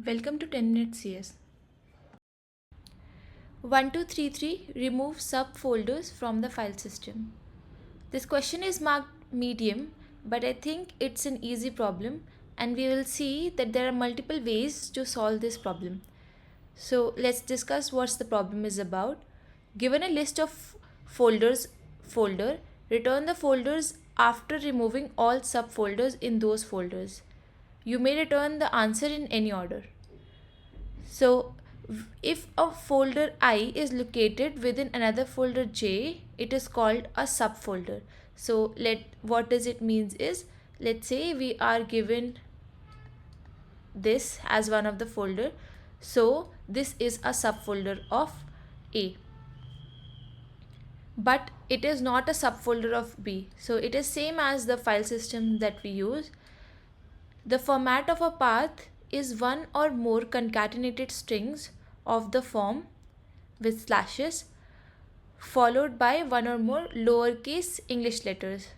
Welcome to 10 minutes CS. 1233 remove subfolders from the file system. This question is marked medium, but I think it's an easy problem and we will see that there are multiple ways to solve this problem. So let's discuss what the problem is about. Given a list of folder, return the folders after removing all subfolders in those folders. You may return the answer in any order. So if a folder I is located within another folder J, it is called a subfolder. So what does it means is, let's say we are given this as one of the folder. So this is a subfolder of A. But it is not a subfolder of B. So it is same as the file system that we use. The format of a path is one or more concatenated strings of the form with slashes followed by one or more lowercase English letters.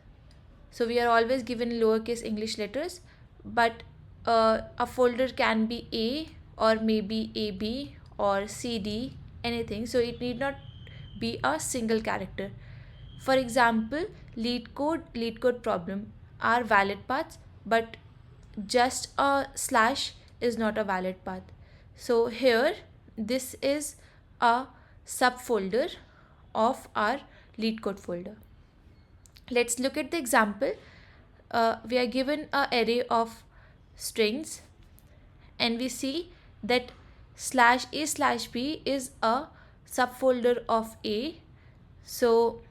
So we are always given lowercase English letters, but a folder can be A or maybe AB or CD, anything. So it need not be a single character. For example, Leetcode problem are valid paths, but just a slash is not a valid path. So here this is a subfolder of our Leetcode folder. Let's look at the example. We are given an array of strings and we see that /A/B is a subfolder of A. So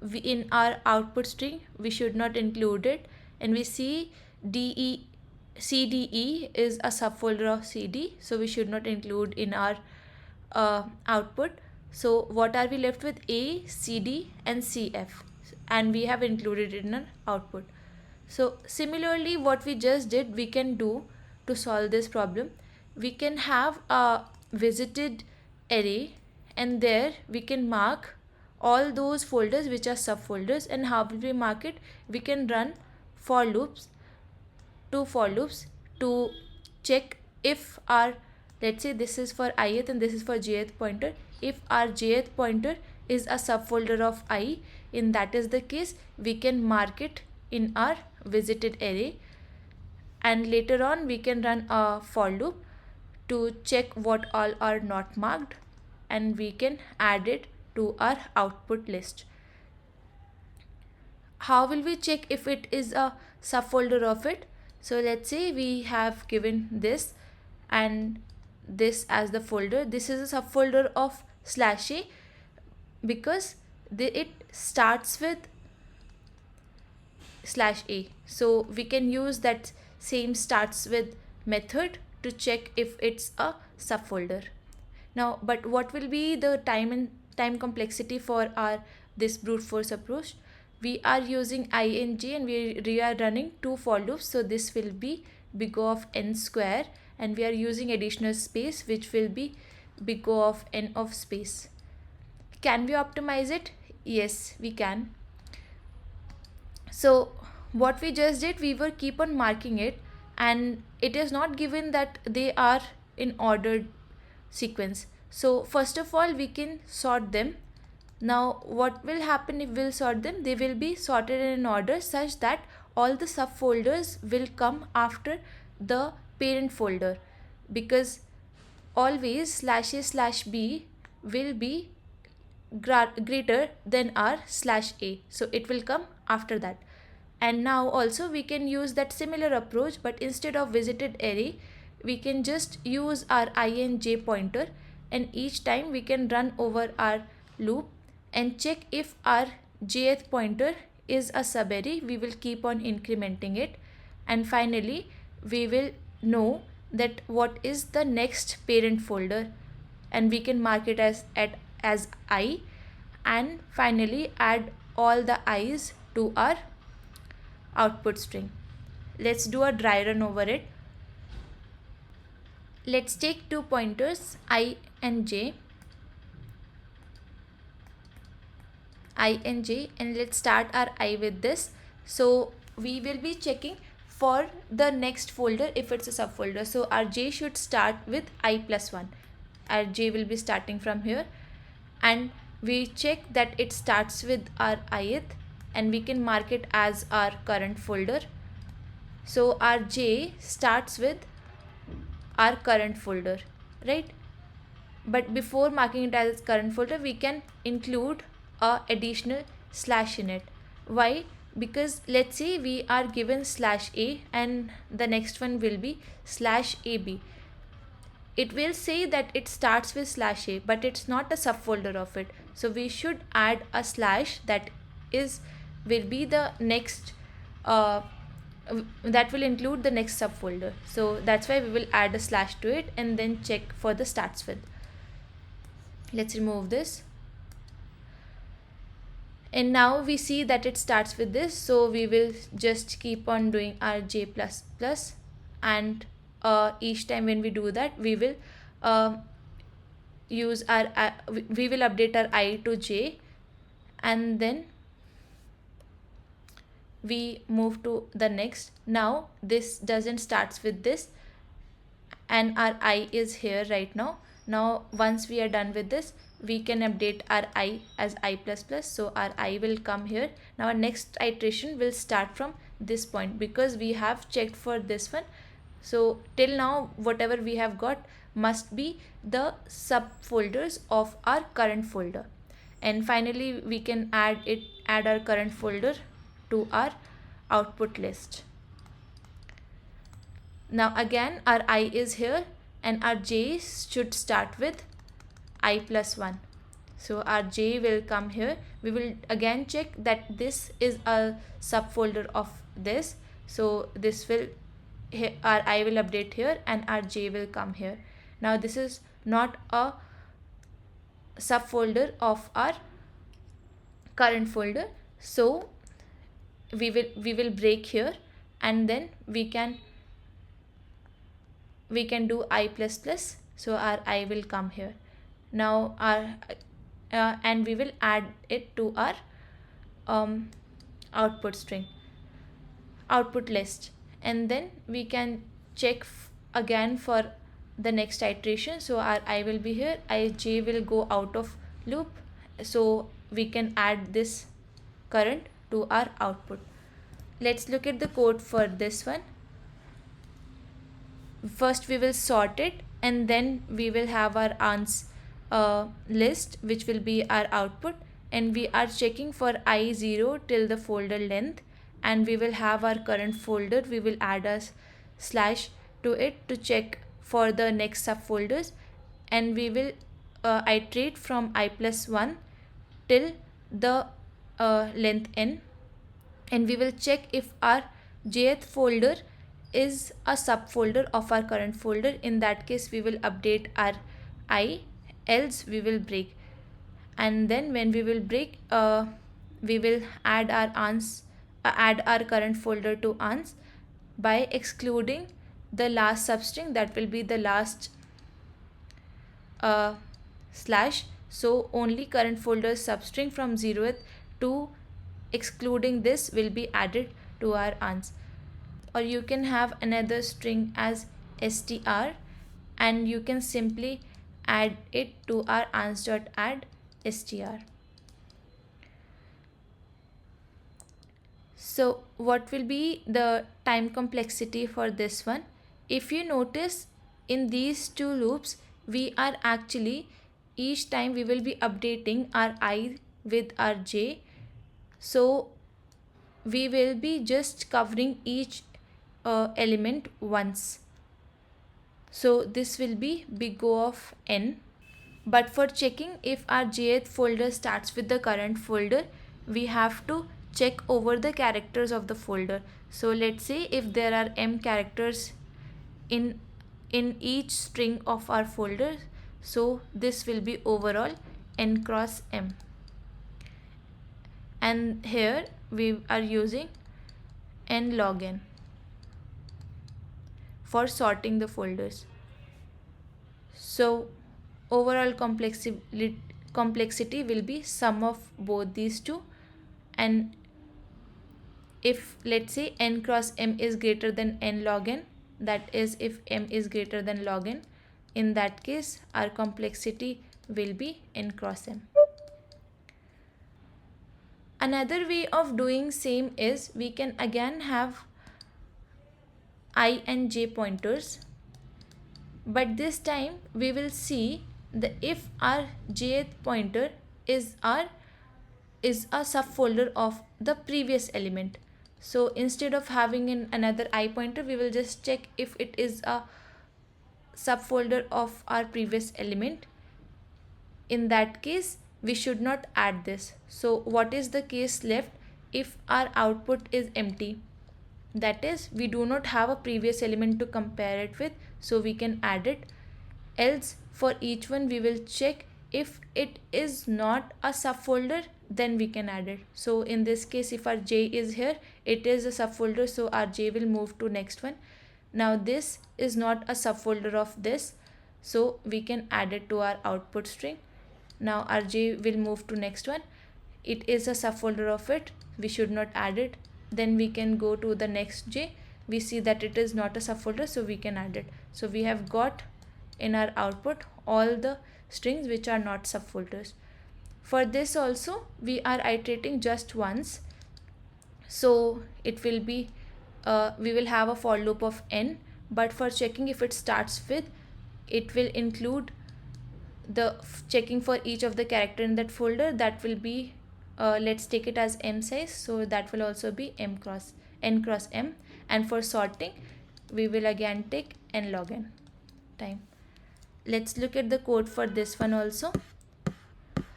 in our output string we should not include it, and we see CDE is a subfolder of CD, so we should not include in our output. So what are we left with? A, CD and CF, and we have included it in our output. So similarly, what we just did, we can do to solve this problem. We can have a visited array, and there we can mark all those folders which are subfolders. And how will we mark it? We can run two for loops to check if our, let's say this is for ith and this is for jth pointer, if our jth pointer is a subfolder of I, in that is the case we can mark it in our visited array, and later on we can run a for loop to check what all are not marked, and we can add it to our output list. How will we check if it is a subfolder of it? So let's say we have given this and this as the folder. This is a subfolder of /A because it starts with /A. So we can use that same starts with method to check if it's a subfolder. Now, but what will be the time complexity for our this brute force approach? We are using ing and we are running two for loops, so this will be big O of n square, and we are using additional space which will be big O of n of space. Can we optimize it? Yes, we can. So what we just did, we were keep on marking it, and it is not given that they are in ordered sequence. So first of all we can sort them. Now what will happen if we'll sort them? They will be sorted in an order such that all the subfolders will come after the parent folder, because always /A/B will be greater than our /A, so it will come after that. And now also we can use that similar approach, but instead of visited array we can just use our ing pointer, and each time we can run over our loop and check if our jth pointer is a subarray. We will keep on incrementing it, and finally we will know that what is the next parent folder, and we can mark it as I, and finally add all the i's to our output string. Let's do a dry run over it. Let's take two pointers I and j, and let's start our I with this. So we will be checking for the next folder if it's a subfolder. So our j should start with i+1. Our j will be starting from here, and we check that it starts with our ith, and we can mark it as our current folder. So our j starts with our current folder, right? But before marking it as current folder, we can include a additional slash in it. Why? Because let's say we are given /a and the next one will be /ab. It will say that it starts with /a, but it's not a subfolder of it. So we should add a slash that will be the next that will include the next subfolder. So that's why we will add a slash to it and then check for the starts with. Let's remove this, and now we see that it starts with this. So we will just keep on doing our j++, and each time when we do that, we will use our we will update our I to j, and then we move to the next. Now this doesn't starts with this, and our I is here right now. Now once we are done with this, we can update our I as I++. So our I will come here. Now our next iteration will start from this point because we have checked for this one. So till now whatever we have got must be the subfolders of our current folder. And finally we can add our current folder to our output list. Now again our I is here, and our j should start with i+1. So our j will come here. We will again check that this is a subfolder of this. So this will our I will update here and our j will come here. Now this is not a subfolder of our current folder, so we will break here, and then we can do I++. So our I will come here. Now our and we will add it to our output list, and then we can check again for the next iteration. So our I will be here, j will go out of loop, so we can add this current to our output. Let's look at the code for this one. First we will sort it, and then we will have our ans list, which will be our output, and we are checking for I0 till the folder length, and we will have our current folder. We will add a slash to it to check for the next subfolders, and we will iterate from I+1 till the length n, and we will check if our jth folder is a subfolder of our current folder. In that case we will update our I, else we will break. And then when we will break, we will add our current folder to ans by excluding the last substring, that will be the last slash. So only current folder substring from 0th to excluding this will be added to our ans. Or you can have another string as str, and you can simply add it to our ans.add str. So what will be the time complexity for this one? If you notice, in these two loops we are actually each time we will be updating our I with our j, so we will be just covering each element once. So this will be big O of n. But for checking if our jth folder starts with the current folder, we have to check over the characters of the folder. So let's say if there are m characters in each string of our folder, so this will be overall n cross m. And here we are using n log n for sorting the folders. So overall complexity will be sum of both these two, and if let's say n cross m is greater than n log n, that is if m is greater than log n, in that case our complexity will be n cross m. Another way of doing same is we can again have I and j pointers, but this time we will see the if our jth pointer is a subfolder of the previous element. So instead of having another I pointer, we will just check if it is a subfolder of our previous element. In that case, we should not add this. So what is the case left if our output is empty? That is, we do not have a previous element to compare it with, so we can add it. Else, for each one we will check if it is not a subfolder, then we can add it. So in this case, if our j is here, it is a subfolder, so our j will move to next one. Now this is not a subfolder of this, so we can add it to our output string. Now our j will move to next one. It is a subfolder of it, we should not add it. Then we can go to the next j. We see that it is not a subfolder, so we can add it. So we have got in our output all the strings which are not subfolders. For this also we are iterating just once, so it will be we will have a for loop of n, but for checking if it starts with, it will include the checking for each of the character in that folder. That will be let's take it as m size, so that will also be n cross m. And for sorting, we will again take n log n time. Let's look at the code for this one also.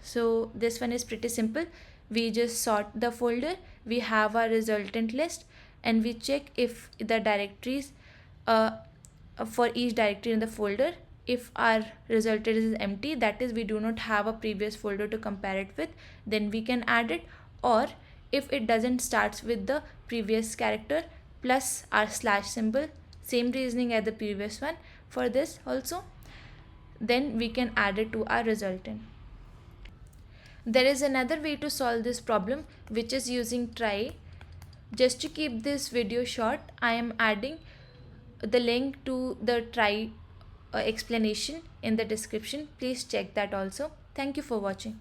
So this one is pretty simple. We just sort the folder, we have our resultant list, and we check if the directories for each directory in the folder, if our resultant is empty, that is we do not have a previous folder to compare it with, then we can add it. Or if it doesn't starts with the previous character plus our slash symbol, same reasoning as the previous one for this also, then we can add it to our resultant. There is another way to solve this problem, which is using try. Just to keep this video short, I am adding the link to the try explanation in the description. Please check that also. Thank you for watching.